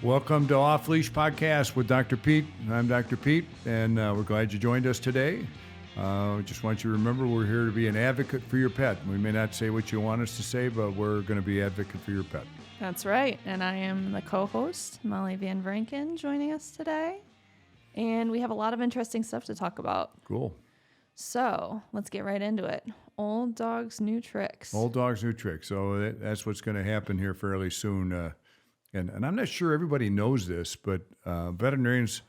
Welcome to Off Leash Podcast with Dr. Pete. I'm Dr. Pete, and we're glad you joined us today. Just want you to remember we're here to be an advocate for your pet. We may not say what you want us to say, but we're going to be advocate for your pet. That's right. And I am the co-host, Molly Van Vranken, joining us today. And we have a lot of interesting stuff to talk about. Cool. So let's get right into it. Old dogs, new tricks. Old dogs, new tricks. So that's what's going to happen here fairly soon. And I'm not sure everybody knows this, but veterinarians,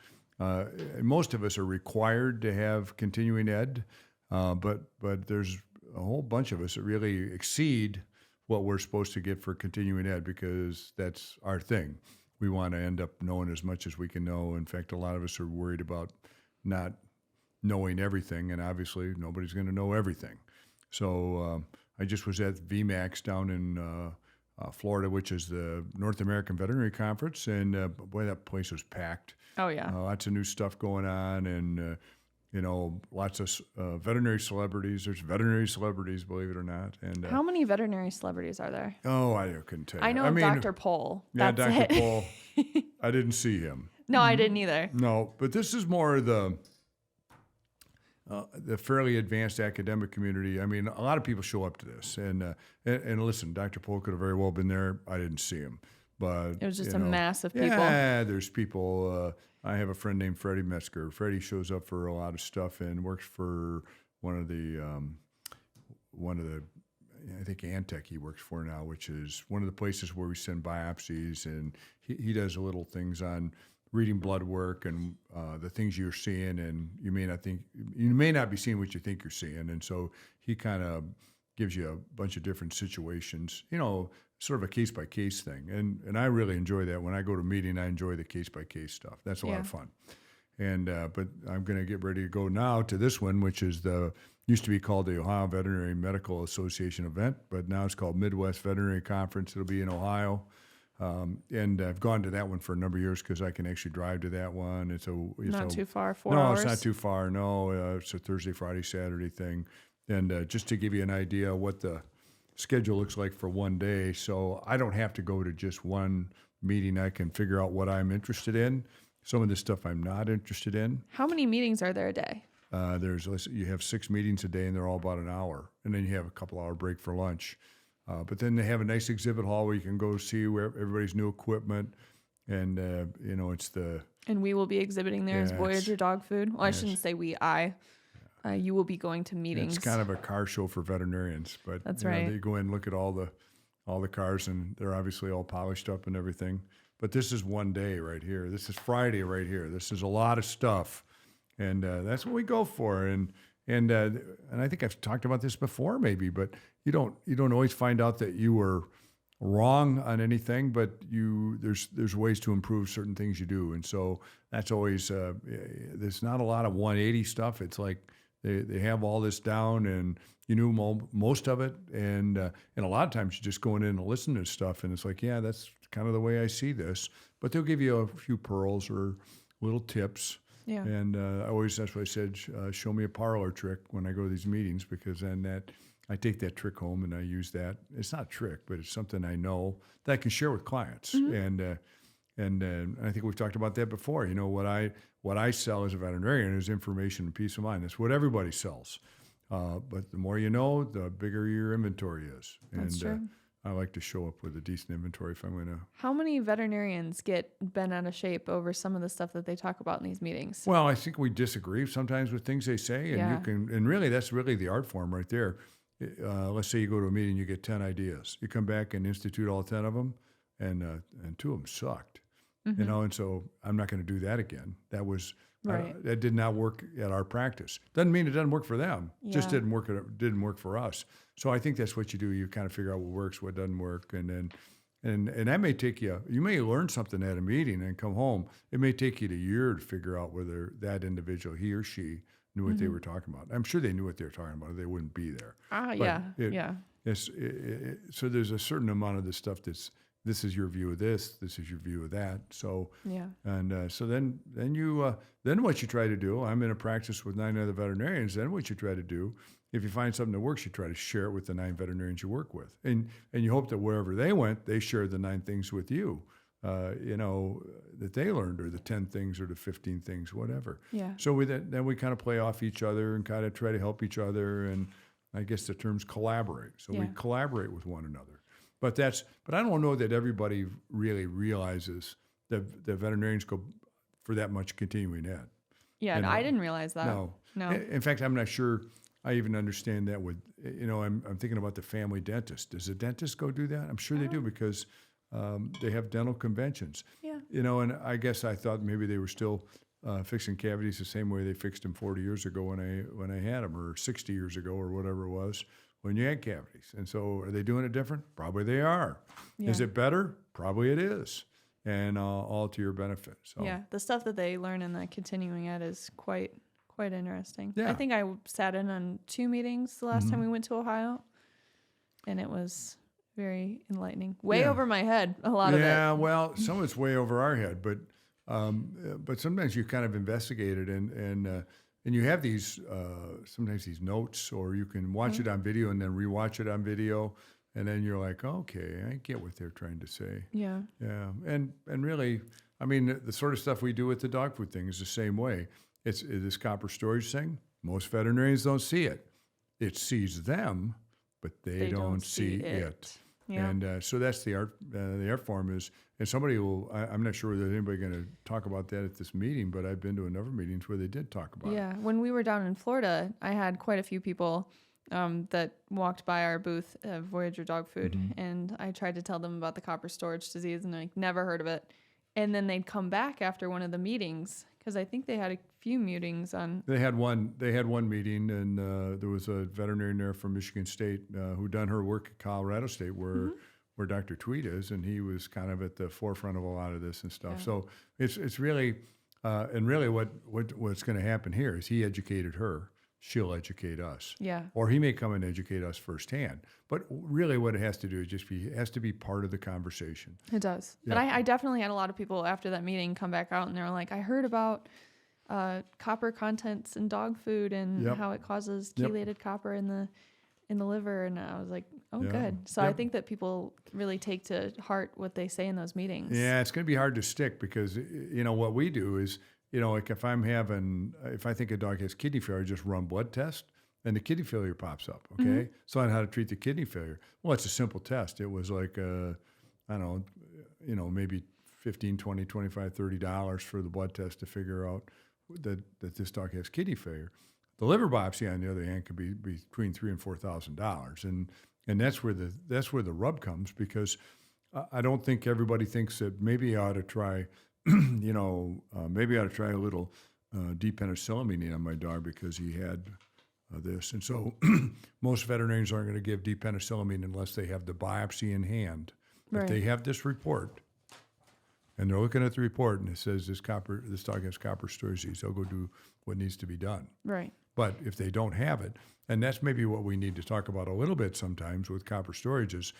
most of us are required to have continuing ed, but there's a whole bunch of us that really exceed what we're supposed to get for continuing ed because that's our thing. We want to end up knowing as much as we can know. In fact, a lot of us are worried about not knowing everything, and obviously nobody's going to know everything. So I just was at VMAX down in Florida, which is the North American Veterinary Conference, and boy, that place was packed. Oh, yeah. Lots of new stuff going on, and lots of veterinary celebrities. There's veterinary celebrities, believe it or not. And how many veterinary celebrities are there? Oh, I couldn't tell you. I know Dr. Pohl. Yeah, That's Dr. it. Pohl. I didn't see him. No, I didn't either. No, but this is more the fairly advanced academic community. I mean, a lot of people show up to this, and listen, Dr. Pohl could have very well been there. I didn't see him, but it was just a mass of people. Yeah, there's people. I have a friend named Freddie Metzger. Freddie shows up for a lot of stuff and works for one of the I think Antec he works for now, which is one of the places where we send biopsies, and he does little things on reading blood work and the things you're seeing, and you may not be seeing what you think you're seeing, and so he kind of gives you a bunch of different situations, sort of a case by case thing, and I really enjoy that. When I go to a meeting, I enjoy the case by case stuff. That's a lot of fun. And but I'm going to get ready to go now to this one, which is used to be called the Ohio Veterinary Medical Association event, but now it's called Midwest Veterinary Conference. It'll be in Ohio. And I've gone to that one for a number of years because I can actually drive to that one. It's not too far, 4 no, hours? It's not too far. No, it's a Thursday, Friday, Saturday thing. And just to give you an idea what the schedule looks like for one day, so I don't have to go to just one meeting. I can figure out what I'm interested in. Some of the stuff I'm not interested in. How many meetings are there a day? You have 6 meetings a day, and they're all about an hour. And then you have a couple-hour break for lunch. But then they have a nice exhibit hall where you can go see where everybody's new equipment, and it's the. And we will be exhibiting there as Voyager dog food. Well, I shouldn't say we. You will be going to meetings. It's kind of a car show for veterinarians, but that's right. You go in and look at all the cars, and they're obviously all polished up and everything. But this is one day right here. This is Friday right here. This is a lot of stuff, and that's what we go for. And I think I've talked about this before, maybe, but you don't always find out that you were wrong on anything, but there's ways to improve certain things you do, and so that's always there's not a lot of 180 stuff. It's like they have all this down, and you knew most of it, and a lot of times you just go in and listen to stuff, and it's like, yeah, that's kind of the way I see this, but they'll give you a few pearls or little tips. Yeah. And that's what I said, show me a parlor trick when I go to these meetings, because then I take that trick home and I use that. It's not a trick, but it's something I know that I can share with clients. Mm-hmm. And I think we've talked about that before. What I sell as a veterinarian is information and peace of mind. That's what everybody sells. But the more you know, the bigger your inventory is. That's true. I like to show up with a decent inventory if I'm going to. How many veterinarians get bent out of shape over some of the stuff that they talk about in these meetings? Well, I think we disagree sometimes with things they say, and that's really the art form right there. Let's say you go to a meeting, you get 10 ideas. You come back and institute all 10 of them, and 2 of them sucked. Mm-hmm. And so I'm not going to do that again. That was right. That did not work at our practice. Doesn't mean it doesn't work for them. Yeah. Just didn't work for us. So I think that's what you do. You kind of figure out what works, what doesn't work, and then and that may take you may learn something at a meeting and come home. It may take you a year to figure out whether that individual, he or she, knew what they were talking about. I'm sure they knew what they were talking about, or they wouldn't be there. So there's a certain amount of the stuff this is your view of this is your view of that. So so then what you try to do, I'm in a practice with 9 other veterinarians, then what you try to do, if you find something that works, you try to share it with the 9 veterinarians you work with. And you hope that wherever they went, they shared the 9 things with you. that they learned, or the 10 things or the 15 things, whatever. Yeah. So then we kind of play off each other and kind of try to help each other. And I guess the term's collaborate. So we collaborate with one another. But I don't know that everybody really realizes that veterinarians go for that much continuing ed. Yeah, and I didn't realize that. No. In fact, I'm not sure I even understand that with, I'm thinking about the family dentist. Does a dentist go do that? I'm sure they do, because they have dental conventions. Yeah. And I guess I thought maybe they were still fixing cavities the same way they fixed them 40 years ago when I had them, or 60 years ago, or whatever it was, when you had cavities. And so are they doing it different? Probably they are. Yeah. Is it better? Probably it is. And all to your benefit. So. Yeah, the stuff that they learn in the continuing ed is quite interesting. Yeah. I think I sat in on 2 meetings the last time we went to Ohio, and it was very enlightening. Way over my head, a lot of it. Yeah, well, some of it's way over our head, but sometimes you kind of investigate it, and you have these sometimes these notes, or you can watch it on video and then rewatch it on video. And then you're like, okay, I get what they're trying to say. Yeah. Yeah. And really, I mean, the sort of stuff we do with the dog food thing is the same way. It's this copper storage thing. Most veterinarians don't see it. It sees them, but they don't see it. Yeah. And so that's the art form is, and somebody will, I'm not sure whether anybody's going to talk about that at this meeting, but I've been to a number of meetings where they did talk about it. Yeah. When we were down in Florida, I had quite a few people that walked by our booth of Voyager dog food, and I tried to tell them about the copper storage disease, and I never heard of it. And then they'd come back after one of the meetings, because I think they had a few meetings on. They had one meeting, and there was a veterinarian there from Michigan State who done her work at Colorado State, where Dr. Tweed is, and he was kind of at the forefront of a lot of this and stuff. Yeah. So it's really, and really what's going to happen here is he educated her. She'll educate us. Yeah. Or he may come and educate us firsthand. But really what it has to do is it has to be part of the conversation. It does. Yeah. But I definitely had a lot of people after that meeting come back out, and they were like, I heard about copper contents in dog food and how it causes chelated copper in the liver. And I was like, oh, good. So I think that people really take to heart what they say in those meetings. Yeah, it's going to be hard to stick, because, what we do is, like if I think a dog has kidney failure, I just run blood test, and the kidney failure pops up, okay? So on how to treat the kidney failure. Well, it's a simple test. It was like, I don't know, maybe $15, $20, $25, $30 for the blood test to figure out that this dog has kidney failure. The liver biopsy, on the other hand, could be between $3,000 and $4,000, and that's where the rub comes, because I don't think everybody thinks that maybe I ought to try. Maybe I ought to try a little D-penicillamine on my dog because he had this. And so most veterinarians aren't going to give D-penicillamine unless they have the biopsy in hand. Right. If they have this report, and they're looking at the report, and it says this dog has copper storage disease, they'll go do what needs to be done. Right. But if they don't have it, and that's maybe what we need to talk about a little bit sometimes with copper storage is,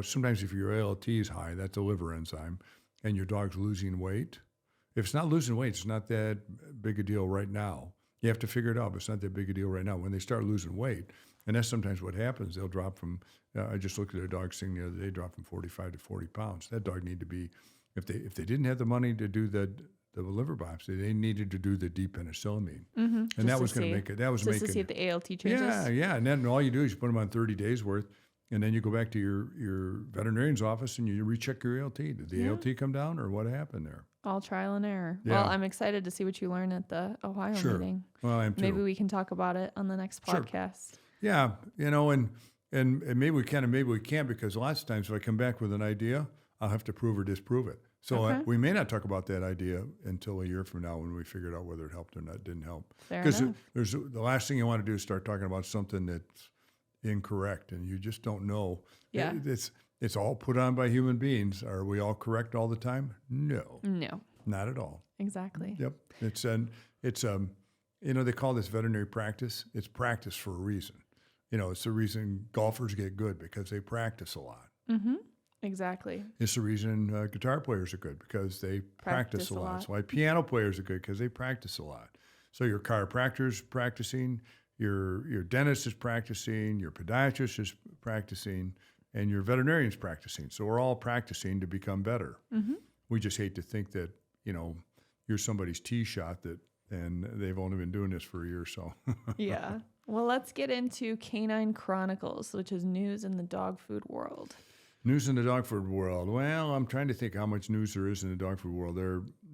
sometimes if your ALT is high, that's a liver enzyme, and your dog's losing weight. If it's not losing weight, it's not that big a deal right now. You have to figure it out, but it's not that big a deal right now. When they start losing weight, and that's sometimes what happens, they'll drop from, I just looked at a dog's thing the other day, drop from 45 to 40 pounds. That dog need to be, if they didn't have the money to do the liver biopsy, they needed to do the D-penicillamine. And that was going to make it, just to see if the ALT changes? Yeah, and then all you do is you put them on 30 days worth, and then you go back to your veterinarian's office and you recheck your ALT. Did the ALT come down, or what happened there? All trial and error. Yeah. Well, I'm excited to see what you learn at the Ohio meeting. Well, I am too. Maybe we can talk about it on the next podcast. Yeah, and maybe we can and maybe we can't, because lots of times if I come back with an idea, I'll have to prove or disprove it. So we may not talk about that idea until a year from now when we figured out whether it helped or not, didn't help. Because there's the last thing you want to do is start talking about something that's incorrect, and you just don't know. Yeah. It's all put on by human beings. Are we all correct all the time? No, not at all. Exactly. Yep. They call this veterinary practice. It's practice for a reason. It's the reason golfers get good, because they practice a lot. Mm-hmm. Exactly. It's the reason guitar players are good, because they practice a lot. That's why piano players are good, because they practice a lot. So your chiropractor's practicing, your dentist is practicing, your podiatrist is practicing, and your veterinarian's practicing. So we're all practicing to become better. Mm-hmm. We just hate to think that, you're somebody's tee shot and they've only been doing this for a year or so. Yeah. Well, let's get into Canine Chronicles, which is news in the dog food world. News in the dog food world. Well, I'm trying to think how much news there is in the dog food world.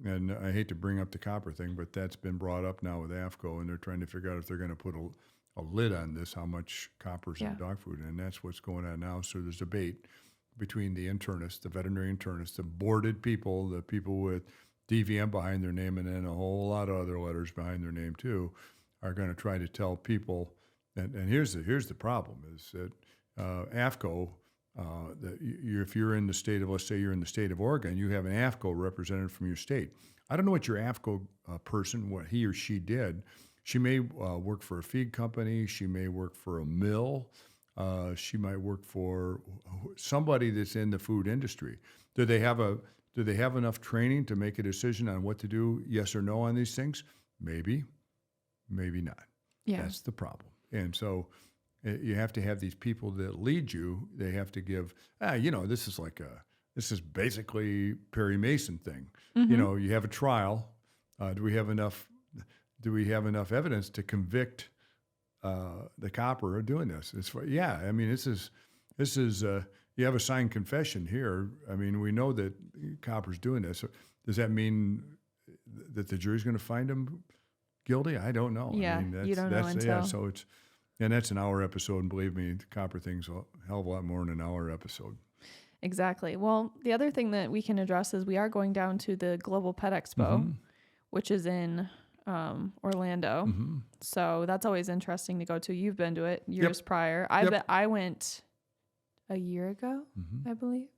And I hate to bring up the copper thing, but that's been brought up now with AFCO, and they're trying to figure out if they're going to put a lid on this, how much copper's in dog food, and that's what's going on now. So there's debate between the internists, the veterinary internists, the boarded people, the people with DVM behind their name, and then a whole lot of other letters behind their name too, are going to try to tell people. And here's the problem: is that AFCO. If you're in the state of, let's say you're in the state of Oregon, you have an AFCO representative from your state. I don't know what your AFCO person, what he or she did. She may work for a feed company. She may work for a mill. She might work for somebody that's in the food industry. Do they have enough training to make a decision on what to do, yes or no, on these things? Maybe, maybe not. Yeah. That's the problem. And so you have to have these people that lead you. They have to give, this is basically Perry Mason thing. Mm-hmm. You have a trial. Do we have enough evidence to convict the copper of doing this? This is you have a signed confession here. I mean, we know that copper's doing this. Does that mean that the jury's going to find him guilty? I don't know. Yeah, you don't know until. Yeah, so it's. And that's an hour episode, and believe me, the copper thing's a hell of a lot more than an hour episode. Exactly. Well, the other thing that we can address is we are going down to the Global Pet Expo, which is in Orlando. Mm-hmm. So that's always interesting to go to. You've been to it years prior. I went a year ago, I believe.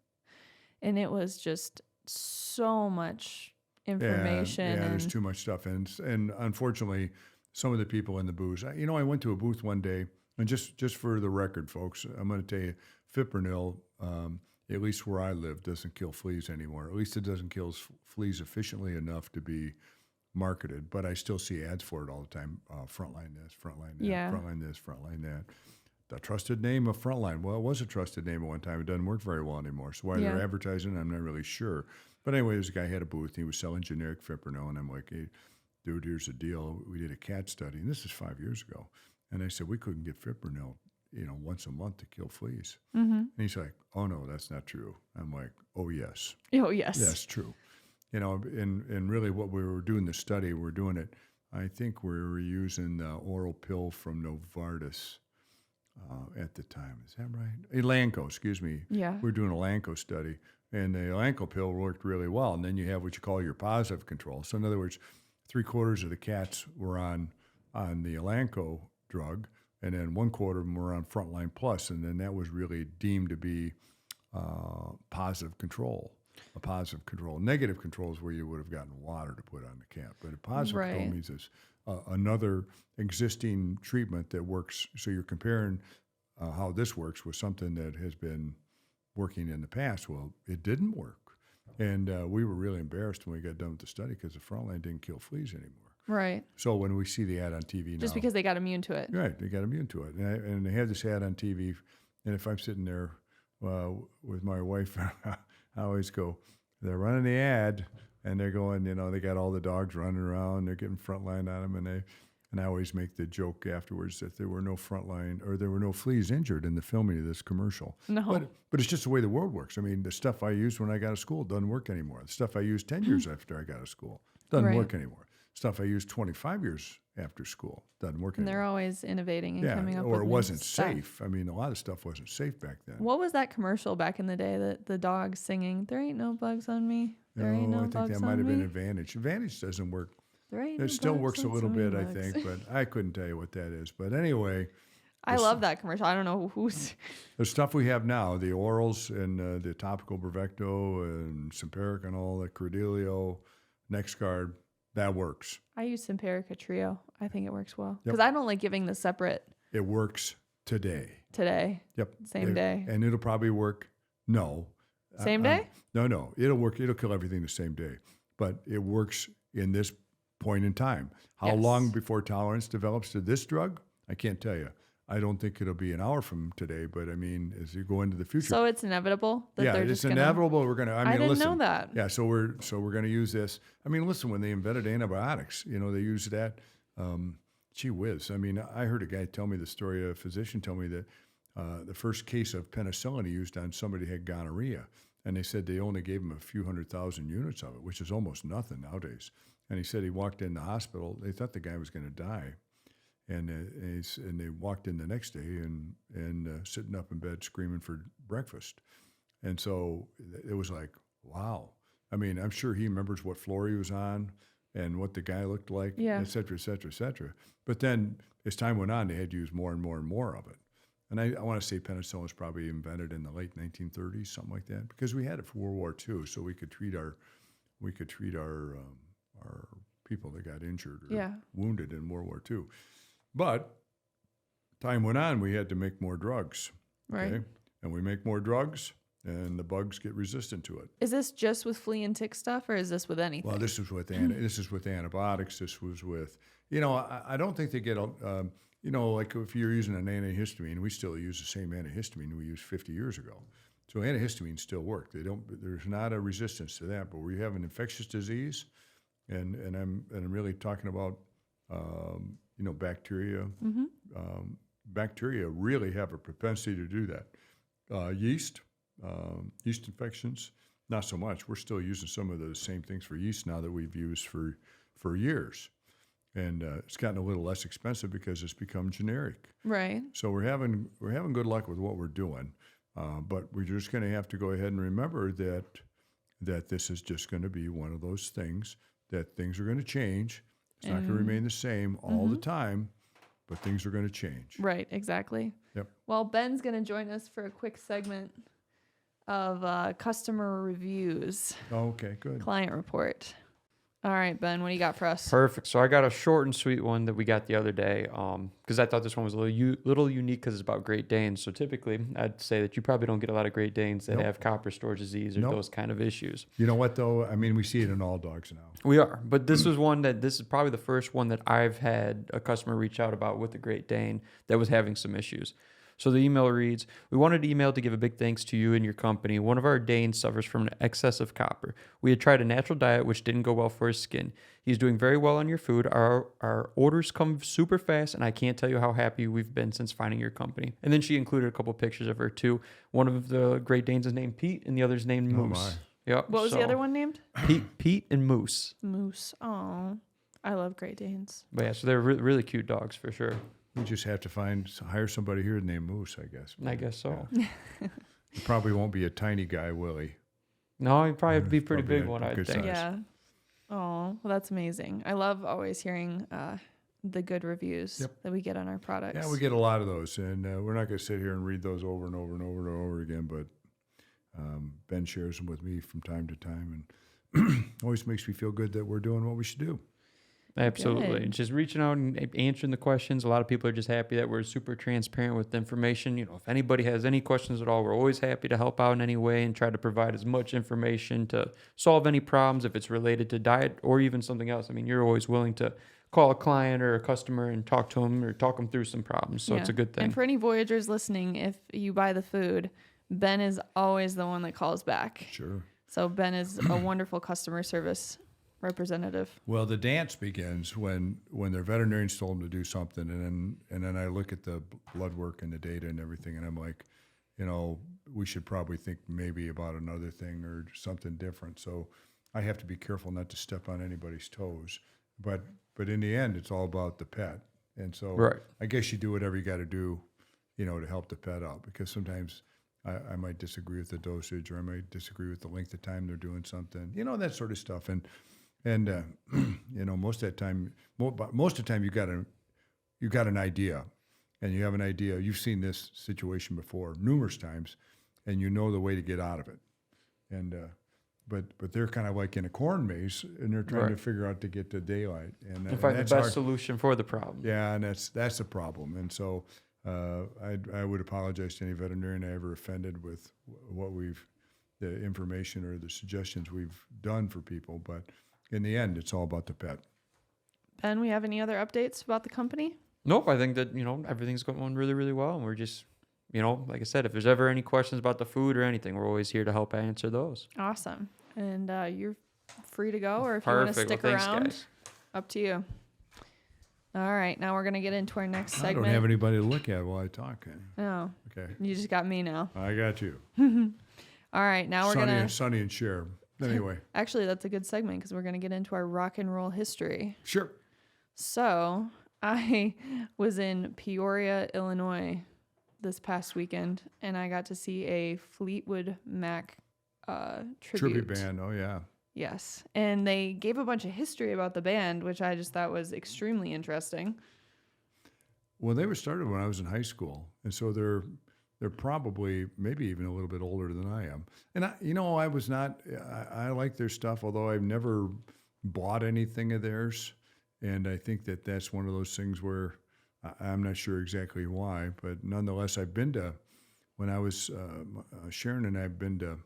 And it was just so much information. Yeah, there's too much stuff. And unfortunately, some of the people in the booths. I went to a booth one day, and just for the record, folks, I'm going to tell you, fipronil, at least where I live, doesn't kill fleas anymore. At least it doesn't kill fleas efficiently enough to be marketed. But I still see ads for it all the time. Frontline this, Frontline that, Frontline this, Frontline that. The trusted name of Frontline. Well, it was a trusted name at one time. It doesn't work very well anymore. So why they're advertising, I'm not really sure. But anyway, this guy had a booth. He was selling generic fipronil, and I'm like, hey, dude, here's the deal. We did a cat study, and this is 5 years ago. And I said, we couldn't get fipronil, once a month to kill fleas. Mm-hmm. And he's like, oh, no, that's not true. I'm like, oh, yes. Oh, yes. That's true. And really what we were doing the study, we're doing it, I think we were using the oral pill from Novartis at the time. Is that right? Elanco, excuse me. Yeah. We were doing a Elanco study, and the Elanco pill worked really well. And then you have what you call your positive control. So in other words, 3/4 of the cats were on the Elanco drug, and then 1/4 of them were on Frontline Plus, and then that was really deemed to be positive control. A positive control. Negative control is where you would have gotten water to put on the cat, but a positive control means it's another existing treatment that works. So you're comparing how this works with something that has been working in the past. Well, it didn't work. And we were really embarrassed when we got done with the study because the Frontline didn't kill fleas anymore. Right. So when we see the ad on TV now. Just because they got immune to it. Right, they got immune to it. And they had this ad on TV, and if I'm sitting there with my wife, I always go, they're running the ad, and they're going, they got all the dogs running around, they're getting Frontline on them, and I always make the joke afterwards that there were no Frontline, or there were no fleas injured in the filming of this commercial. No. But it's just the way the world works. I mean, the stuff I used when I got out of school doesn't work anymore. The stuff I used 10 years after I got out of school doesn't work anymore. Stuff I used 25 years after school doesn't work anymore. And they're always innovating and coming up with or it wasn't stuff. safe. I mean, a lot of stuff wasn't safe back then. What was that commercial back in the day that the dog singing, there ain't no bugs on me, there ain't no bugs on me? I think that might have been Advantage. Advantage doesn't work. It still works a little bit, I think, but I couldn't tell you what that is. But anyway. I love that commercial. I don't know who's... The stuff we have now, the orals and the topical Brevecto and Simparica and all that, Credelio, NexGard, that works. I use Simparica Trio. I think it works well. Because I don't like giving the separate... It works today. Yep. Same day. And it'll probably work, no. Same day? No. It'll work. It'll kill everything the same day. But it works in this point in time. How long before tolerance develops to this drug? I can't tell you. I don't think it'll be an hour from today, but I mean, as you go into the future. So it's inevitable that Yeah, they're it's just gonna... inevitable. We're going to, I mean, didn't listen. know that. Yeah, so we're going to use this. I mean, listen, when they invented antibiotics, they used that. Gee whiz. I mean, I heard a guy tell me the story, a physician tell me that the first case of penicillin he used on somebody who had gonorrhea. And they said they only gave him a few 100,000 units of it, which is almost nothing nowadays. And he said he walked in the hospital. They thought the guy was going to die. And they walked in the next day and sitting up in bed screaming for breakfast. And so it was like, wow. I mean, I'm sure he remembers what floor he was on and what the guy looked like, et cetera, et cetera, et cetera. But then as time went on, they had to use more and more and more of it. And I want to say penicillin was probably invented in the late 1930s, something like that, because we had it for World War II, so we could treat our people that got injured or wounded in World War II. But time went on, we had to make more drugs. Right. Okay? And we make more drugs, and the bugs get resistant to it. Is this just with flea and tick stuff, or is this with anything? Well, this is with antibiotics. This was with, I don't think they get, like if you're using an antihistamine, we still use the same antihistamine we used 50 years ago. So antihistamines still work. There's not a resistance to that. But where you have an infectious disease, and I'm really talking about, bacteria. Mm-hmm. Bacteria really have a propensity to do that. Yeast infections, not so much. We're still using some of the same things for yeast now that we've used for years. And it's gotten a little less expensive because it's become generic. Right. So we're having good luck with what we're doing, but we're just going to have to go ahead and remember that this is just going to be one of those things that things are going to change. It's not going to remain the same all the time, but things are going to change. Right. Exactly. Yep. Well, Ben's going to join us for a quick segment of customer reviews. Oh, okay, good. Client report. All right, Ben, what do you got for us? Perfect. So I got a short and sweet one that we got the other day because I thought this one was a little unique because it's about Great Danes. So typically, I'd say that you probably don't get a lot of Great Danes that have copper storage disease or those kind of issues. You know what, though? I mean, we see it in all dogs now. We are. But this was this is probably the first one that I've had a customer reach out about with the Great Dane that was having some issues. So the email reads, "We wanted to email to give a big thanks to you and your company. One of our Danes suffers from an excess of copper. We had tried a natural diet, which didn't go well for his skin. He's doing very well on your food. Our orders come super fast, and I can't tell you how happy we've been since finding your company." And then she included a couple pictures of her, too. One of the Great Danes is named Pete, and the other's named Moose. Yep. What was the other one named? Pete and Moose. Moose. Oh, I love Great Danes. But yeah, so they're really cute dogs for sure. We just have to hire somebody here named Moose, I guess. I guess so. Yeah. He probably won't be a tiny guy, will he? No, he'd probably be a pretty big one, I'd think. Size. Yeah. Oh, well, that's amazing. I love always hearing the good reviews that we get on our products. Yeah, we get a lot of those, and we're not going to sit here and read those over and over and over and over again, but Ben shares them with me from time to time, and always makes me feel good that we're doing what we should do. Absolutely. Good. Just reaching out and answering the questions. A lot of people are just happy that we're super transparent with the information. If anybody has any questions at all, we're always happy to help out in any way and try to provide as much information to solve any problems if it's related to diet or even something else. I mean, you're always willing to call a client or a customer and talk to them or talk them through some problems. So it's a good thing. And for any Voyagers listening, if you buy the food, Ben is always the one that calls back. Sure. So Ben is a wonderful customer service representative. Well, the dance begins when their veterinarians told them to do something, and then I look at the blood work and the data and everything, and I'm like, we should probably think maybe about another thing or something different. So I have to be careful not to step on anybody's toes. But in the end, it's all about the pet, and so I guess you do whatever you got to do, to help the pet out, because sometimes I might disagree with the dosage, or I might disagree with the length of time they're doing something, that sort of stuff, and most of the time you got an idea, and you have an idea. You've seen this situation before numerous times, and you know the way to get out of it. And but they're kind of like in a corn maze, and they're trying to figure out to get to daylight and find the best hard. solution for the problem. Yeah, and that's a problem. And so I would apologize to any veterinarian I ever offended with what the information or the suggestions we've done for people, but in the end, it's all about the pet. Ben, we have any other updates about the company? Nope, I think that, everything's going really, really well. And we're just, like I said, if there's ever any questions about the food or anything, we're always here to help answer those. Awesome. And you're free to go, or if you want to stick Well, thanks, around, guys. up to you. All right, now we're going to get into our next segment. I don't have anybody to look at while I talk. Oh, Okay. you just got me now. I got you. All right, now we're going to... Sonny and Cher. Anyway. Actually, that's a good segment because we're going to get into our rock and roll history. Sure. So, I was in Peoria, Illinois this past weekend, and I got to see a Fleetwood Mac tribute band. Oh, yeah. Yes. And they gave a bunch of history about the band, which I just thought was extremely interesting. Well, they were started when I was in high school, and so they're probably maybe even a little bit older than I am. And I was not. I like their stuff, although I've never bought anything of theirs. And I think that that's one of those things where I'm not sure exactly why, but nonetheless, I've been to. When I was Sharon and I've been to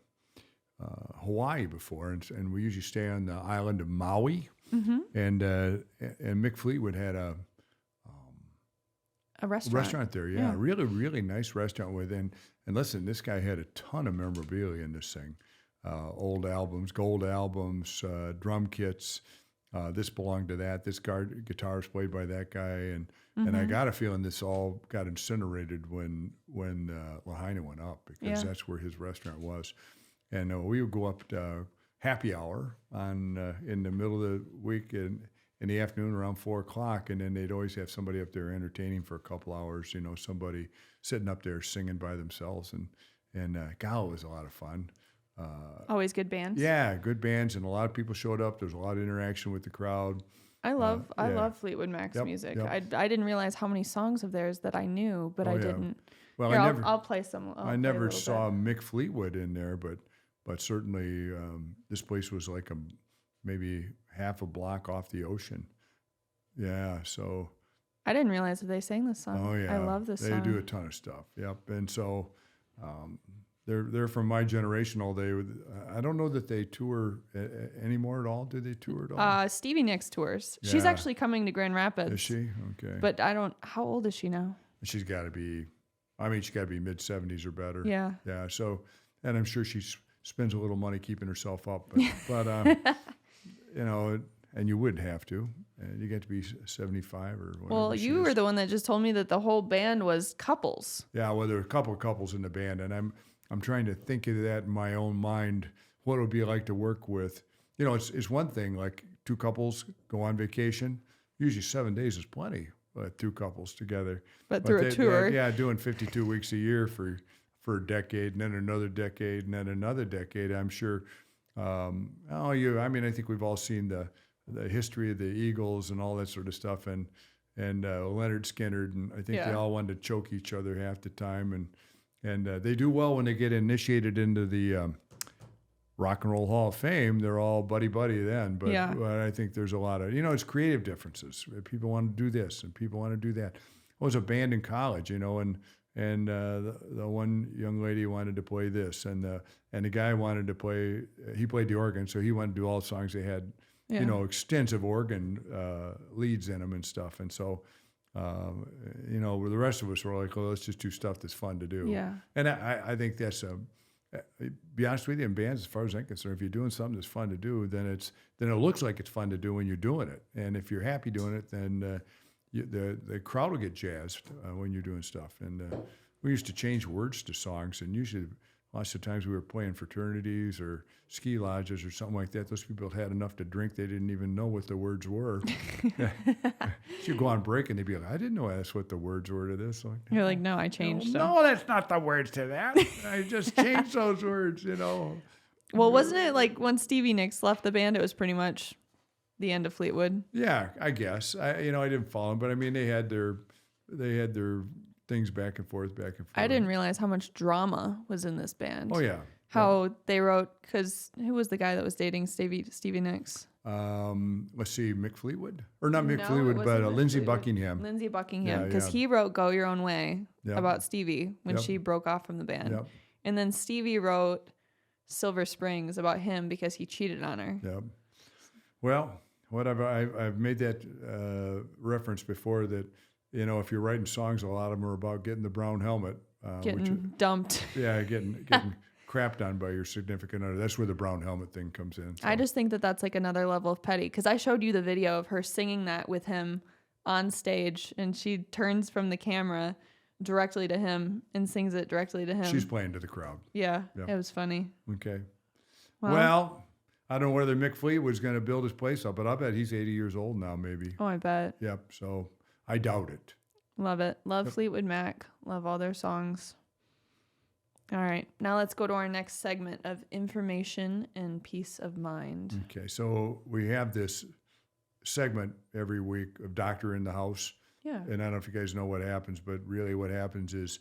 Hawaii before, and we usually stay on the island of Maui. Mm-hmm. And Mick Fleetwood had a restaurant there, yeah. Really, really nice restaurant with, and listen, this guy had a ton of memorabilia in this thing. Old albums, gold albums, drum kits. This belonged to that. This guitar was played by that guy, and I got a feeling this all got incinerated when Lahaina went up, because that's where his restaurant was. And we would go up to happy hour on in the middle of the week in the afternoon around 4:00, and then they'd always have somebody up there entertaining for a couple hours. Somebody sitting up there singing by themselves, and God, it was a lot of fun. Always good bands. Yeah, good bands, and a lot of people showed up. There was a lot of interaction with the crowd. I love Fleetwood Mac's music. Yep. I didn't realize how many songs of theirs that I knew, but I didn't. Well, Here, I'll play some. I never saw Mick Fleetwood in there, but certainly this place was like maybe half a block off the ocean. Yeah, so. I didn't realize that they sang this song. Oh yeah, I love this song. They do a ton of stuff. Yep, and so they're from my generation. I don't know that they tour anymore at all. Do they tour at all? Stevie Nicks tours. Yeah. She's actually coming to Grand Rapids. Is she? Okay. But how old is she now? She's got to be. She's got to be mid-70s or better. Yeah. Yeah. So, and I'm sure she spends a little money keeping herself up, but and you wouldn't have to. You get to be 75 or whatever. Well, you were the one that just told me that the whole band was couples. Yeah, well, there were a couple of couples in the band, and I'm trying to think of that in my own mind, what it would be like to work with. It's one thing, like two couples go on vacation. Usually 7 days is plenty, two couples together. But through a tour. Doing 52 weeks a year for a decade, and then another decade, and then another decade, I'm sure. I think we've all seen the history of the Eagles and all that sort of stuff, and Leonard Skinner, and I think they all wanted to choke each other half the time, and they do well when they get initiated into the Rock and Roll Hall of Fame. They're all buddy then, but I think there's a lot of it's creative differences. People want to do this and people want to do that. I was a band in college, and the one young lady wanted to play this, and the guy wanted to play. He played the organ, so he wanted to do all the songs they had. Yeah. Extensive organ leads in them and stuff. And so, the rest of us were like, let's just do stuff that's fun to do. Yeah. And I think that's, be honest with you, in bands, as far as I'm concerned, if you're doing something that's fun to do, then it looks like it's fun to do when you're doing it. And if you're happy doing it, then the crowd will get jazzed when you're doing stuff. And we used to change words to songs, and usually lots of times we were playing fraternities or ski lodges or something like that. Those people had enough to drink, they didn't even know what the words were. You'd go on break and they'd be like, I didn't know that's what the words were to this. Like, you're like, no, I changed them. No, that's not the words to that. I just changed those words, Well, wasn't it like when Stevie Nicks left the band, it was pretty much the end of Fleetwood? Yeah, I guess. I didn't follow them, but they had their things back and forth. I didn't realize how much drama was in this band. Oh yeah. How they wrote, because who was the guy that was dating Stevie Nicks? Let's see, Mick Fleetwood? Or not Mick Fleetwood, but Lindsey Buckingham. Lindsey Buckingham, because he wrote Go Your Own Way about Stevie when she broke off from the band. Yep. And then Stevie wrote Silver Springs about him because he cheated on her. Yep. Well, I've made that reference before, that if you're writing songs, a lot of them are about getting the brown helmet. Getting dumped. Yeah, getting crapped on by your significant other. That's where the brown helmet thing comes in. So. I just think that that's like another level of petty, because I showed you the video of her singing that with him on stage, and she turns from the camera directly to him and sings it directly to him. She's playing to the crowd. Yeah, it was funny. Okay. Well, I don't know whether Mick Fleetwood's going to build his place up, but I bet he's 80 years old now, maybe. Oh, I bet. Yep. So I doubt it. Love it. Love Fleetwood Mac. Love all their songs. All right. Now let's go to our next segment of information and peace of mind. Okay. So we have this segment every week of Doctor in the House. Yeah. And I don't know if you guys know what happens, but really what happens is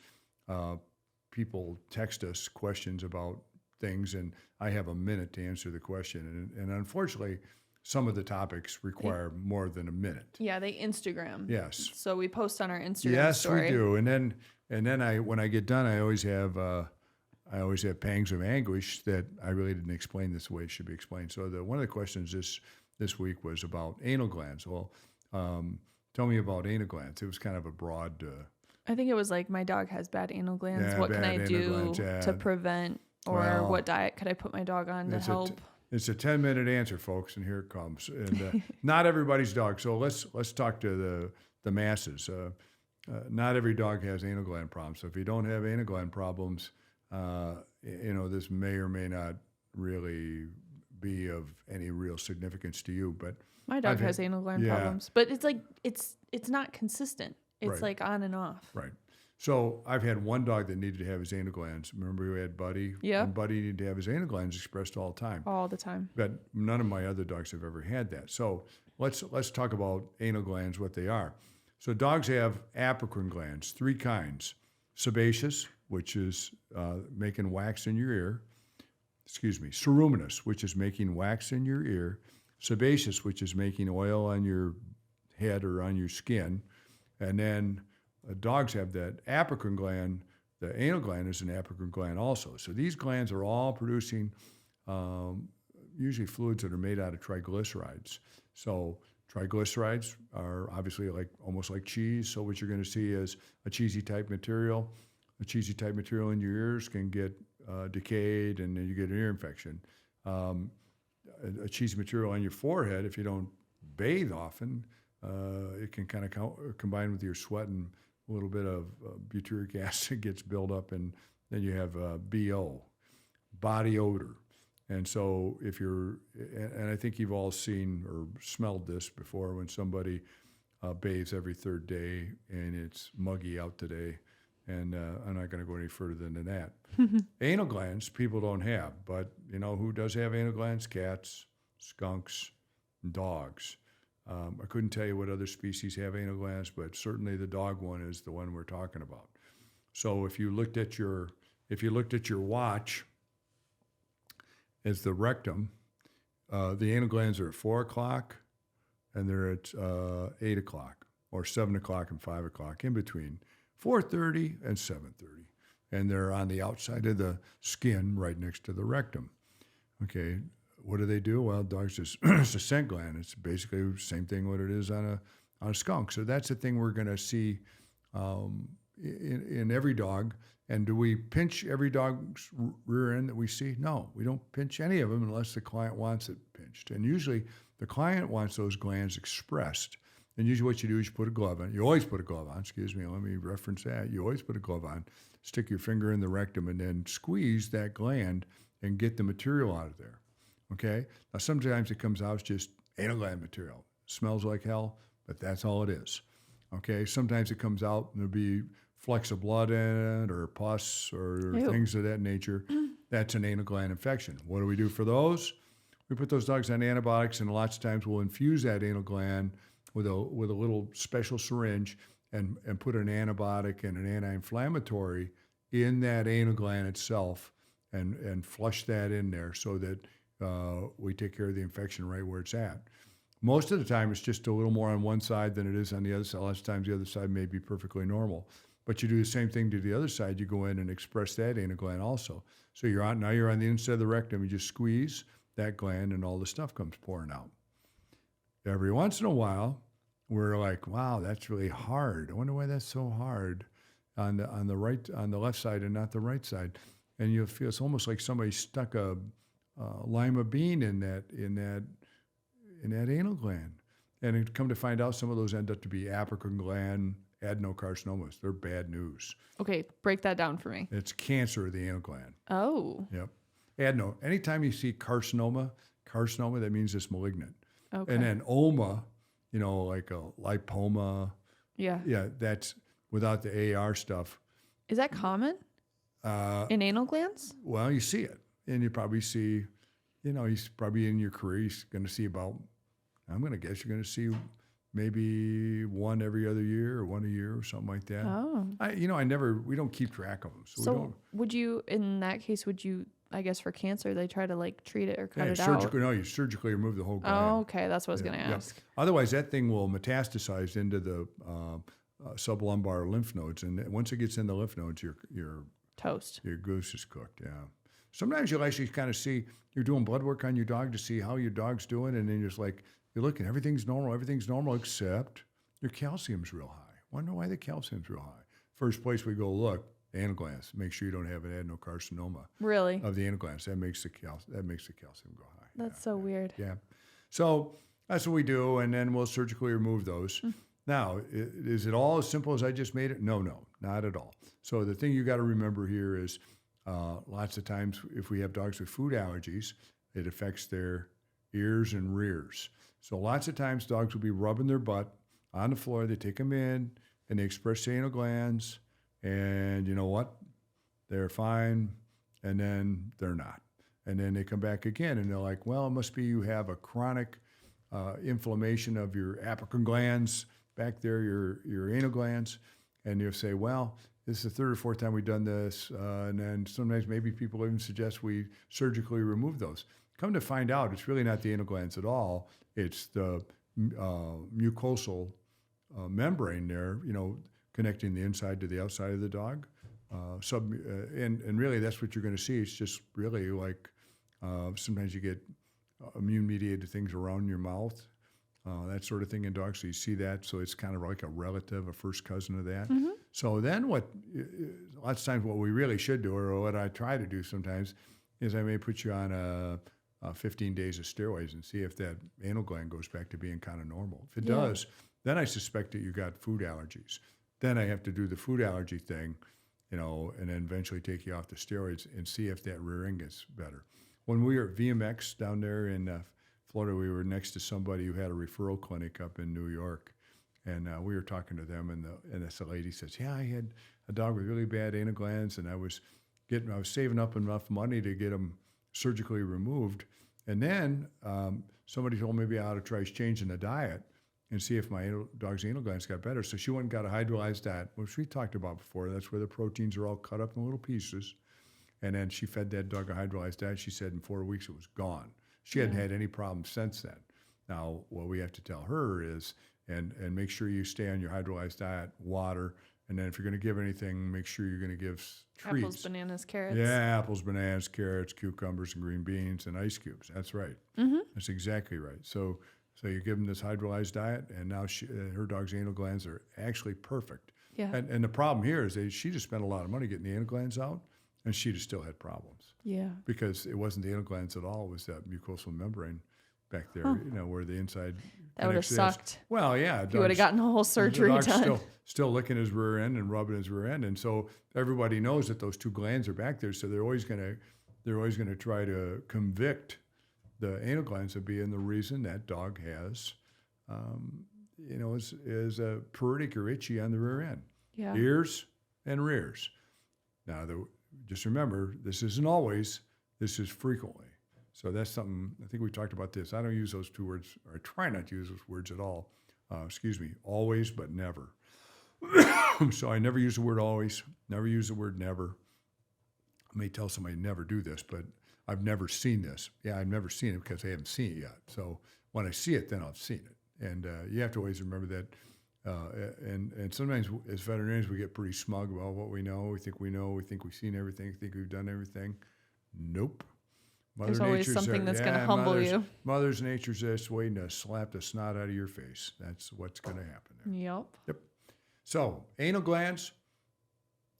people text us questions about things, and I have a minute to answer the question. And unfortunately, some of the topics require more than a minute. Yeah, they Instagram. Yes. So we post on our Instagram yes, story. we do. And then when I get done, I always have pangs of anguish that I really didn't explain this the way it should be explained. So one of the questions this week was about anal glands. Well, tell me about anal glands. It was kind of a broad. I think it was like, my dog has bad anal glands. Yeah, what can I do glands, yeah. to prevent, or what diet could I put my dog on to help? It's a 10-minute answer, folks, and here it comes. And not everybody's dog. So let's talk to the masses. Not every dog has anal gland problems. So if you don't have anal gland problems, this may or may not really be of any real significance to you. But my dog has anal gland problems, but it's like it's not consistent. It's like on and off. Right. So I've had one dog that needed to have his anal glands. Remember we had Buddy? Yeah. And Buddy needed to have his anal glands expressed all the time. All the time. But none of my other dogs have ever had that. So let's talk about anal glands, what they are. So dogs have apocrine glands, 3 kinds. Sebaceous, which is making wax in your ear. Ceruminous, which is making wax in your ear. Sebaceous, which is making oil on your head or on your skin. And then dogs have that apocrine gland. The anal gland is an apocrine gland also. So these glands are all producing usually fluids that are made out of triglycerides. So triglycerides are obviously almost like cheese. So what you're going to see is a cheesy type material. A cheesy type material in your ears can get decayed, and then you get an ear infection. A cheesy material on your forehead, if you don't bathe often, it can kind of combine with your sweat, and a little bit of butyric acid gets built up, and then you have BO, body odor. And so and I think you've all seen or smelled this before when somebody bathes every 3rd day and it's muggy out today. And I'm not going to go any further than that. Anal glands, people don't have, but who does have anal glands? Cats, skunks, and dogs. I couldn't tell you what other species have anal glands, but certainly the dog one is the one we're talking about. So if you looked at your watch as the rectum, the anal glands are at 4 o'clock, and they're at 8 o'clock, or 7 o'clock and 5 o'clock, in between 4:30 and 7:30, and they're on the outside of the skin, right next to the rectum. Okay. What do? Well, dogs it's a scent gland. It's basically the same thing what it is on a skunk. So that's the thing we're going to see in every dog. And do we pinch every dog's rear end that we see? No, we don't pinch any of them unless the client wants it pinched. And usually the client wants those glands expressed. And usually what you do is you put a glove on. You always put a glove on. Excuse me, let me reference that. You always put a glove on, stick your finger in the rectum, and then squeeze that gland and get the material out of there. Okay? Now, sometimes it comes out as just anal gland material. Smells like hell, but that's all it is. Okay? Sometimes it comes out and there'll be flecks of blood in it or pus or things of that nature. That's an anal gland infection. What do we do for those? We put those dogs on antibiotics, and lots of times we'll infuse that anal gland with a little special syringe and put an antibiotic and an anti-inflammatory in that anal gland itself and flush that in there so that we take care of the infection right where it's at. Most of the time, it's just a little more on one side than it is on the other side. Lots of times, the other side may be perfectly normal. But you do the same thing to the other side. You go in and express that anal gland also. So you're on the inside of the rectum. You just squeeze that gland, and all the stuff comes pouring out. Every once in a while, we're like, wow, that's really hard. I wonder why that's so hard on the left side and not the right side. And you'll feel it's almost like somebody stuck a lima bean in that anal gland. And it come to find out, some of those end up to be apical gland adenocarcinomas. They're bad news. Okay, break that down for me. It's cancer of the anal gland. Oh. Yep. Adeno. Anytime you see carcinoma, that means it's malignant. Okay. And then oma, like a lipoma. Yeah. Yeah, that's without the AR stuff. Is that common in anal glands? Well, you see it. And you probably see, he's probably in your career, he's going to see about, I'm going to guess you're going to see maybe one every other year or one a year or something like that. Oh. We don't keep track of them. So we don't. Would you, in that case, I guess for cancer, they try to like treat it or cut it surgically, out? No, you surgically remove the whole gland. Oh, okay. That's what I was going to ask. Otherwise, that thing will metastasize into the sublumbar lymph nodes. And once it gets in the lymph nodes, you're toast. Your goose is cooked, yeah. Sometimes you'll actually kind of see, you're doing blood work on your dog to see how your dog's doing, and then you're just like, you're looking, everything's normal except your calcium's real high. Wonder why the calcium's real high. First place we go look, anal glands. Make sure you don't have an adenocarcinoma. Really? Of the anal glands. That makes the calcium go high. That's so weird. Yeah. So that's what we do, and then we'll surgically remove those. Now, is it all as simple as I just made it? No, not at all. So the thing you got to remember here is lots of times if we have dogs with food allergies, it affects their ears and rears. So lots of times dogs will be rubbing their butt on the floor. They take them in and they express anal glands, and you know what? They're fine, and then they're not. And then they come back again and they're like, well, it must be you have a chronic inflammation of your apical glands back there, your anal glands. And you'll say, well, this is the third or fourth time we've done this. And then sometimes maybe people even suggest we surgically remove those. Come to find out, it's really not the anal glands at all. It's the mucosal membrane there, connecting the inside to the outside of the dog. And really that's what you're going to see. It's just really like sometimes you get immune-mediated things around your mouth, that sort of thing in dogs. So you see that. So it's kind of like a relative, a first cousin of that. Mm-hmm. So then lots of times what we really should do, or what I try to do sometimes, is I may put you on 15 days of steroids and see if that anal gland goes back to being kind of normal. If it does, then I suspect that you got food allergies. Then I have to do the food allergy thing, and then eventually take you off the steroids and see if that rear end gets better. When we were at VMX down there in Florida, we were next to somebody who had a referral clinic up in New York. And we were talking to them, and this lady says, yeah, I had a dog with really bad anal glands, and I was saving up enough money to get them surgically removed. And then somebody told me maybe I ought to try changing the diet and see if my dog's anal glands got better. So she went and got a hydrolyzed diet, which we talked about before. That's where the proteins are all cut up in little pieces. And then she fed that dog a hydrolyzed diet. She said in 4 weeks it was gone. She hadn't had any problems since then. Now, what we have to tell her is, and make sure you stay on your hydrolyzed diet, water, and then if you're going to give anything, make sure you're going to give treats. Apples, bananas, carrots. Yeah, apples, bananas, carrots, cucumbers, and green beans, and ice cubes. That's right. Mm-hmm. That's exactly right. So you give them this hydrolyzed diet, and now her dog's anal glands are actually perfect. Yeah. And the problem here is she just spent a lot of money getting the anal glands out, and she just still had problems. Yeah. Because it wasn't the anal glands at all. It was that mucosal membrane back there, where the inside. That would have sucked. Well, yeah. He would have gotten a whole surgery the dog's done. Still licking his rear end and rubbing his rear end, and so everybody knows that those two glands are back there. So they're always going to try to convict the anal glands of being the reason that dog has, is a pruritic or itchy on the rear end. Yeah. Ears and rears. Now, just remember, this isn't always. This is frequently. So that's something, I think we talked about this. I don't use those two words, or I try not to use those words at all. Always, but never. So I never use the word always, never use the word never. I may tell somebody never do this, but I've never seen this. Yeah, I've never seen it because I haven't seen it yet. So when I see it, then I've seen it. And you have to always remember that. And sometimes as veterinarians, we get pretty smug about what we know. We think we've seen everything, we think we've done everything. Nope. There's always something that's going to humble you. Mother's Nature's just waiting to slap the snot out of your face. That's what's going to happen there. Yep. So anal glands,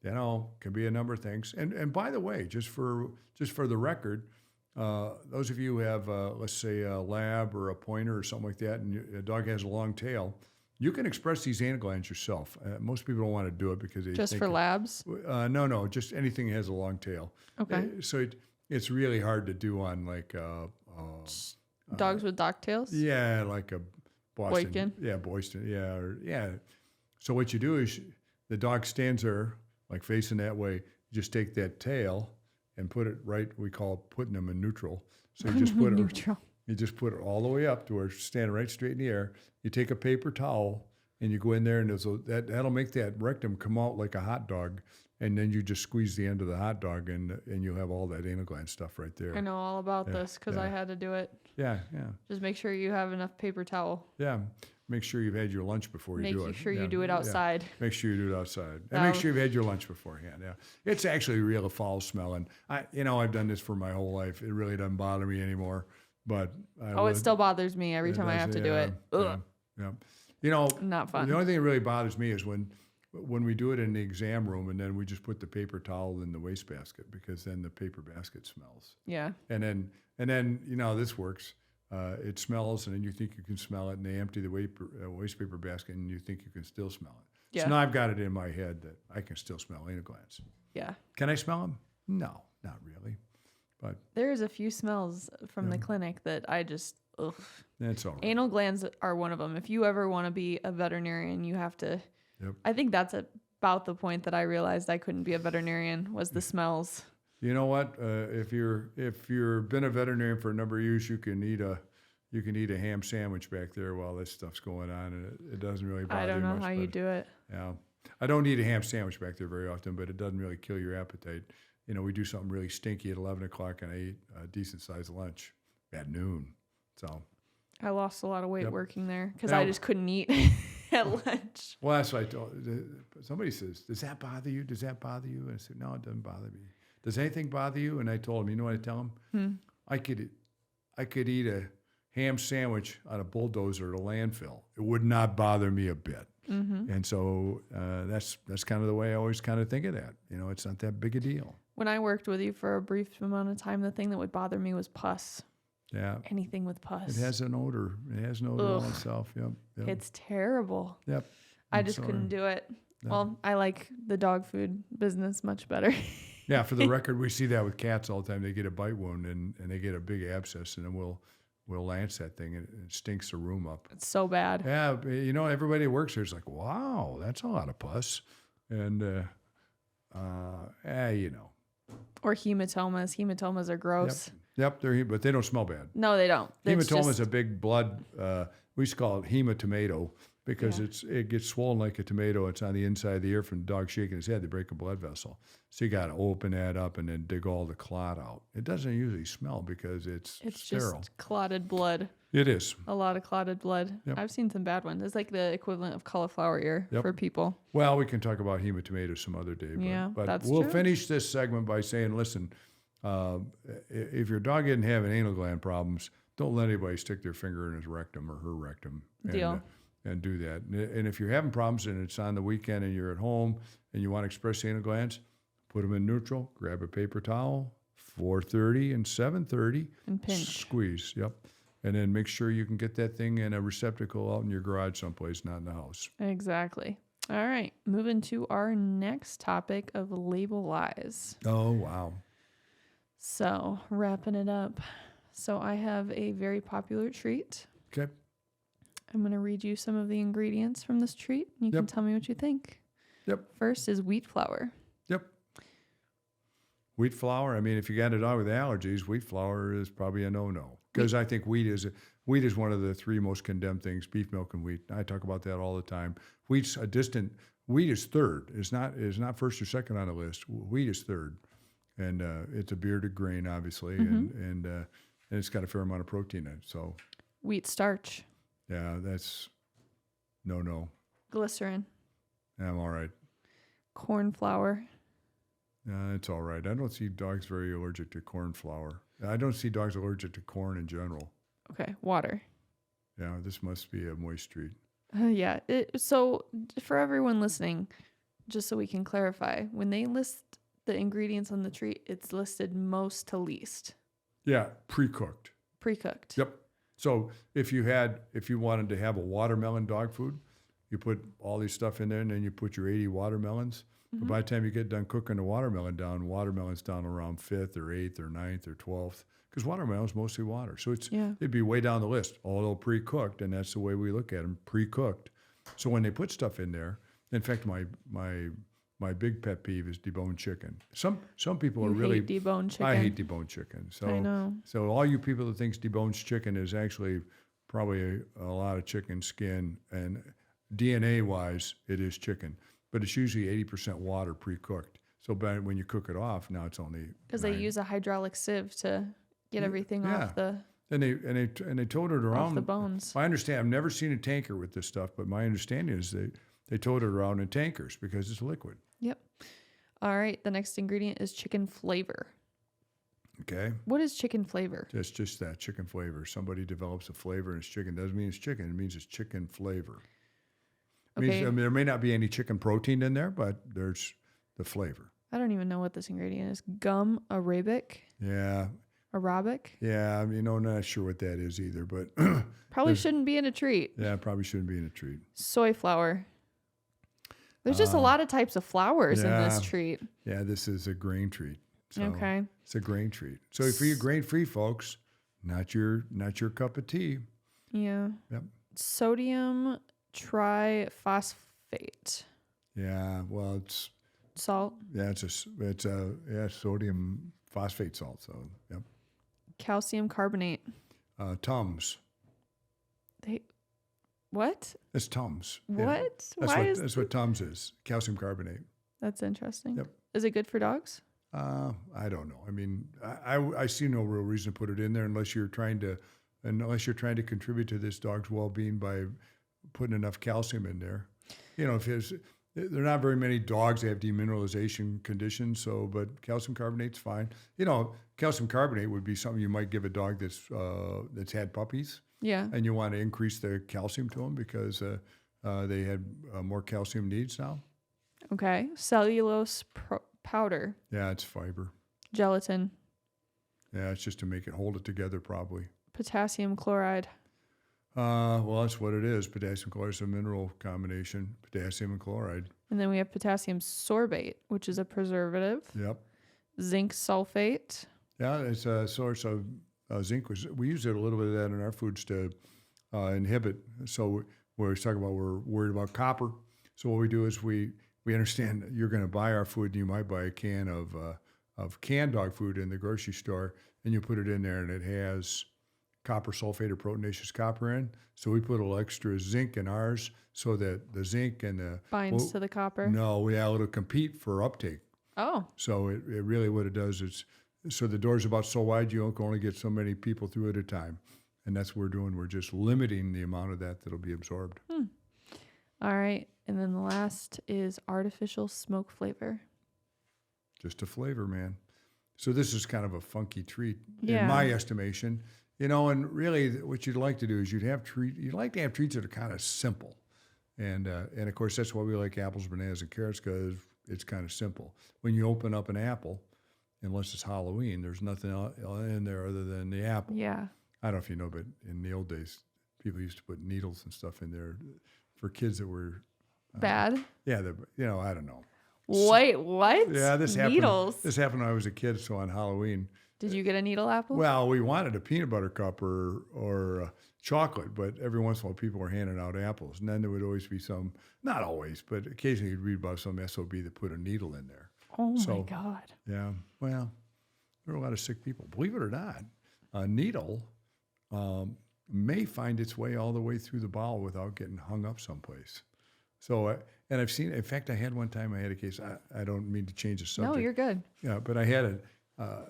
can be a number of things. And by the way, just for the record, those of you who have, let's say, a lab or a pointer or something like that, and a dog has a long tail, you can express these anal glands yourself. Most people don't want to do it because they just think for labs. No, just anything that has a long tail. Okay. So it's really hard to do on like dogs with dock tails. Yeah, like a Boston. Boykin. Yeah, Boston. Yeah. So what you do is the dog stands there like facing that way. You just take that tail and put it right. We call it putting them in neutral. So you just put it neutral. You just put it all the way up to where it's standing right straight in the air. You take a paper towel and you go in there, and that'll make that rectum come out like a hot dog. And then you just squeeze the end of the hot dog, and you'll have all that anal gland stuff right there. I know all about this because I had to do it. Yeah. Just make sure you have enough paper towel. Yeah. Make sure you've had your lunch before you do it. Make sure you do it outside. Yeah. Make sure you do it outside. And make sure you've had your lunch beforehand. Yeah. It's actually real foul smelling. I've done this for my whole life. It really doesn't bother me anymore. But it still bothers me every time I have to do it. Ugh. Yeah. Not fun. The only thing that really bothers me is when we do it in the exam room and then we just put the paper towel in the wastebasket, because then the paper basket smells. Yeah. And then this works. It smells, and then you think you can smell it, and they empty the waste paper basket, and you think you can still smell it. Yeah. So now I've got it in my head that I can still smell anal glands. Yeah. Can I smell them? No, not really. But there's a few smells from the clinic that I just, ugh. That's all right. Anal glands are one of them. If you ever want to be a veterinarian, you have to. Yep. I think that's about the point that I realized I couldn't be a veterinarian, was the smells. You know what? If you've been a veterinarian for a number of years, you can eat a ham sandwich back there while this stuff's going on, and it doesn't really bother you much. I don't know how you do it. Yeah, I don't eat a ham sandwich back there very often, but it doesn't really kill your appetite. We do something really stinky at 11 o'clock, and I eat a decent sized lunch at noon. So I lost a lot of weight working there because I just couldn't eat at lunch. Well, that's what I told. Somebody says, "Does that bother you? Does that bother you?" And I said, "No, it doesn't bother me." Does anything bother you? And I told him, you know what I tell him? I could eat a ham sandwich on a bulldozer at a landfill. It would not bother me a bit. Mm-hmm. And so that's kind of the way I always kind of think of that. It's not that big a deal. When I worked with you for a brief amount of time, the thing that would bother me was pus. Yeah. Anything with pus. It has an odor. It has an odor all itself. Yep. It's terrible. Yep. I just couldn't do it. No. Well, I like the dog food business much better. Yeah, for the record, we see that with cats all the time. They get a bite wound and they get a big abscess, and then we'll lance that thing, and it stinks the room up. It's so bad. Yeah, everybody that works here is like, wow, that's a lot of pus. And, Or hematomas. Hematomas are gross. Yep, but they don't smell bad. No, they don't. Hematoma is a big blood, we used to call it hematomato, because it gets swollen like a tomato. It's on the inside of the ear from the dog shaking his head. They break a blood vessel. So you got to open that up and then dig all the clot out. It doesn't usually smell because it's sterile. Just clotted blood. It is. A lot of clotted blood. Yep. I've seen some bad ones. It's like the equivalent of cauliflower ear for people. Well, we can talk about hematomato some other day. But that's we'll true. Finish this segment by saying, listen, if your dog isn't having anal gland problems, don't let anybody stick their finger in his rectum or her rectum. Deal. And do that. And if you're having problems and it's on the weekend and you're at home and you want to express anal glands, put them in neutral, grab a paper towel, 4:30 and 7:30. And pinch. Squeeze, yep. And then make sure you can get that thing in a receptacle out in your garage someplace, not in the house. Exactly. All right. Moving to our next topic of label lies. Oh, wow. So, wrapping it up. So, I have a very popular treat. Okay. I'm going to read you some of the ingredients from this treat. You can tell me what you think. Yep. First is wheat flour. Yep. Wheat flour. I mean, if you got a dog with allergies, wheat flour is probably a no-no. Because I think wheat is one of the three most condemned things: beef, milk, and wheat. I talk about that all the time. Wheat is third. It's not first or second on the list. Wheat is third, and it's a bearded grain, obviously, and it's got a fair amount of protein in it. So wheat starch. Yeah, that's no. Glycerin. I'm all right. Corn flour. It's all right. I don't see dogs very allergic to corn flour. I don't see dogs allergic to corn in general. Okay, water. Yeah, this must be a moist treat. Yeah. So for everyone listening, just so we can clarify, when they list the ingredients on the treat, it's listed most to least. Yeah, pre-cooked. Pre-cooked. Yep. So if you wanted to have a watermelon dog food, you put all these stuff in there, and then you put your 80 watermelons. But by the time you get done cooking the watermelon's down around 5th or 8th or 9th or 12th, because watermelon's mostly water. So it'd be way down the list, although pre-cooked, and that's the way we look at them, pre-cooked. So when they put stuff in there, in fact, my big pet peeve is deboned chicken. Some people You are really hate deboned chicken. I hate deboned chicken. So I know. So all you people that thinks deboned chicken is actually probably a lot of chicken skin, and DNA-wise, it is chicken. But it's usually 80% water pre-cooked. So when you cook it off, now it's only because they use a hydraulic sieve to get everything off the and they told it around off the bones. I understand. I've never seen a tanker with this stuff, but my understanding is they told it around in tankers because it's liquid. Yep. All right. The next ingredient is chicken flavor. Okay. What is chicken flavor? It's just that chicken flavor. Somebody develops a flavor in its chicken. Doesn't mean it's chicken. It means it's chicken flavor. Okay. There may not be any chicken protein in there, but there's the flavor. I don't even know what this ingredient is. Gum arabic. Yeah. Arabic. Yeah. I'm not sure what that is either, but probably shouldn't be in a treat. Yeah, probably shouldn't be in a treat. Soy flour. There's just a lot of types of flours in this treat. Yeah, this is a grain treat. So okay. It's a grain treat. So for you grain-free folks, not your cup of tea. Yeah. Yep. Sodium triphosphate. Yeah, well, it's salt. Yeah, it's sodium phosphate salt. So, yep. Calcium carbonate. Tums. What? It's Tums. What? Yeah. That's what Tums is. Calcium carbonate. That's interesting. Yep. Is it good for dogs? I don't know. I mean, I see no real reason to put it in there unless you're trying to contribute to this dog's well-being by putting enough calcium in there. There are not very many dogs that have demineralization conditions, but calcium carbonate's fine. Calcium carbonate would be something you might give a dog that's had puppies. Yeah. And you want to increase the calcium to them because they had more calcium needs now. Okay. Cellulose powder. Yeah, it's fiber. Gelatin. Yeah, it's just to make it hold it together probably. Potassium chloride. Well, that's what it is. Potassium chloride is a mineral combination, potassium and chloride. And then we have potassium sorbate, which is a preservative. Yep. Zinc sulfate. Yeah, it's a source of zinc. We use it a little bit of that in our foods to inhibit. So we're talking about we're worried about copper. So what we do is we understand that you're going to buy our food, and you might buy a can of canned dog food in the grocery store, and you put it in there, and it has copper sulfate or proteinaceous copper in. So we put a little extra zinc in ours so that the zinc and the binds to the copper. No, it'll compete for uptake. Oh. So it really what it does is, so the door's about so wide you can only get so many people through at a time. And that's what we're doing. We're just limiting the amount of that'll be absorbed. All right. And then the last is artificial smoke flavor. Just a flavor, man. So this is kind of a funky treat Yeah. in my estimation. And really what you'd like to do is you'd like to have treats that are kind of simple. And of course, that's why we like apples, bananas, and carrots, because it's kind of simple. When you open up an apple, unless it's Halloween, there's nothing in there other than the apple. Yeah. I don't know if you know, but in the old days, people used to put needles and stuff in there for kids that were bad. Yeah, I don't know. Wait, what? Yeah, this needles. This happened when I was a kid. So on Halloween, did you get a needle apple? well, we wanted a peanut butter cup or chocolate, but every once in a while, people were handing out apples, and then there would always be some, not always, but occasionally you'd read about some SOB that put a needle in there. Oh my God. Yeah, well, there are a lot of sick people. Believe it or not, a needle may find its way all the way through the bowel without getting hung up someplace. So, and I've seen, in fact, I had one time, I had a case, I don't mean to change the subject. No, you're good. Yeah, but I had a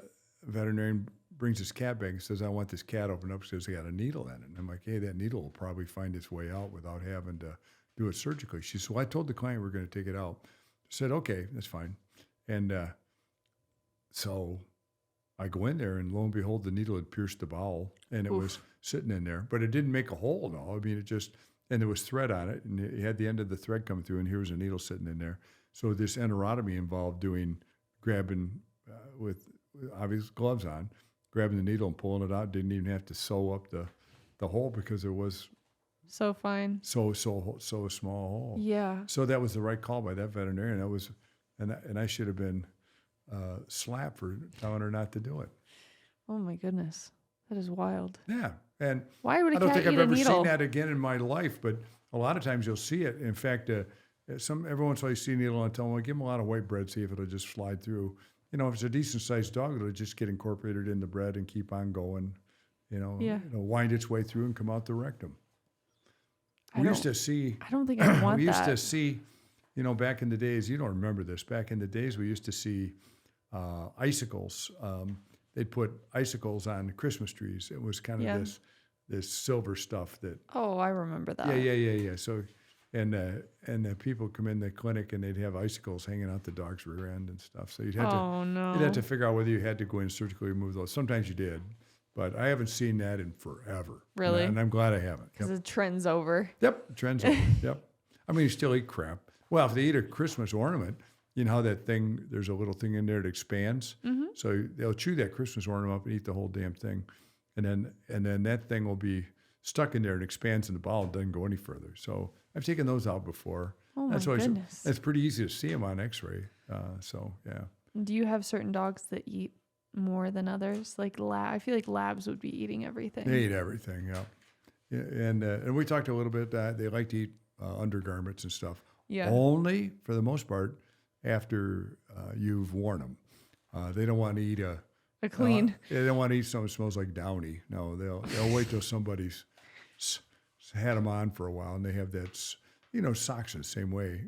veterinarian brings his cat back and says, I want this cat opened up because they got a needle in it. And I'm like, hey, that needle will probably find its way out without having to do it surgically. She said, well, I told the client we're going to take it out. I said, okay, that's fine. And So I go in there, and lo and behold, the needle had pierced the bowel, and it was sitting in there. But it didn't make a hole, no. I mean, it just, and there was thread on it, and it had the end of the thread come through, and here was a needle sitting in there. So this enterotomy involved grabbing with obvious gloves on, grabbing the needle and pulling it out. Didn't even have to sew up the hole because there was So fine. so a small hole. Yeah. So that was the right call by that veterinarian. That was, and I should have been slapped for telling her not to do it. Oh my goodness. That is wild. Yeah, and Why would a I don't cat think I've eat a ever needle? seen that again in my life. But a lot of times you'll see it. In fact, every once in a while you see a needle and tell them, well, give them a lot of white bread, see if it'll just slide through. You know, if it's a decent sized dog, it'll just get incorporated in the bread and keep on going. Wind its way through and come out the rectum. I We used to see. I don't think I want We used that. to see, back in the days. You don't remember this. Back in the days, we used to see icicles. They'd put icicles on Christmas trees. It was kind of this silver stuff that. Oh, I remember that. Yeah. So, and people come in the clinic and they'd have icicles hanging out the dog's rear end and stuff. So you'd have to figure out whether you had to go in and surgically remove those. Sometimes you did, but I haven't seen that in forever. Really? And I'm glad I haven't. Because the trend's over. Yep, trend's over. Yep. I mean, you still eat crap. Well, if they eat a Christmas ornament, you know how that thing, there's a little thing in there that expands. Mm-hmm. So they'll chew that Christmas ornament up and eat the whole damn thing. And then that thing will be stuck in there and expands in the bowel and doesn't go any further. So I've taken those out before. Oh my goodness. It's pretty easy to see them on x-ray. So, yeah. Do you have certain dogs that eat more than others? Like I feel like labs would be eating everything. They eat everything, yeah. And we talked a little bit that they like to eat undergarments and stuff. Yeah. Only, for the most part, after you've worn them. They don't want to eat a clean. They don't want to eat something that smells like Downy. No, they'll wait till somebody's had them on for a while, and they have that. Socks are the same way.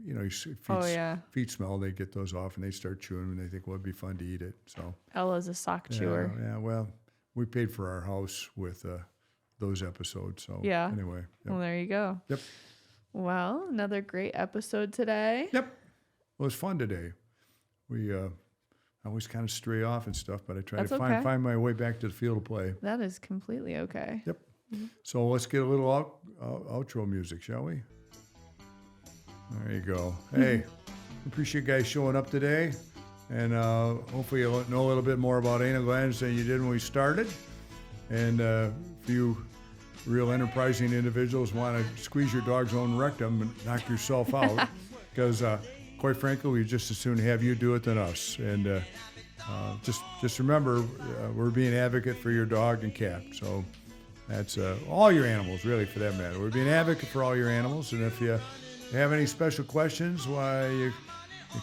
Feet smell. They get those off, and they start chewing them, and they think, well, it'd be fun to eat it. So Ella's a sock chewer. Yeah. Well, we paid for our house with those episodes. So yeah. Anyway. Yep. Well, there you go. Yep. Well, another great episode today. Yep. Well, it was fun today. We always kind of stray off and stuff, but I try to find my way back to the field of play. That is completely okay. Yep. Mm-hmm. So let's get a little outro music, shall we? There you go. Hey, appreciate you guys showing up today, and hopefully you'll know a little bit more about anal glands than you did when we started. And if you real enterprising individuals want to squeeze your dog's own rectum and knock yourself out, because quite frankly, we'd just as soon have you do it than us. And just remember, we're being an advocate for your dog and cat. So that's all your animals, really, for that matter. We're being an advocate for all your animals. And if you have any special questions, why you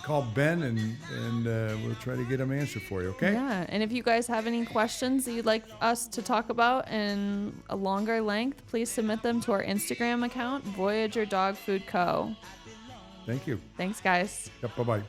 call Ben and we'll try to get them answered for you, okay? Yeah, and if you guys have any questions that you'd like us to talk about in a longer length, please submit them to our Instagram account, Voyager Dog Food Co. Thank you. Thanks, guys. Yep, bye-bye.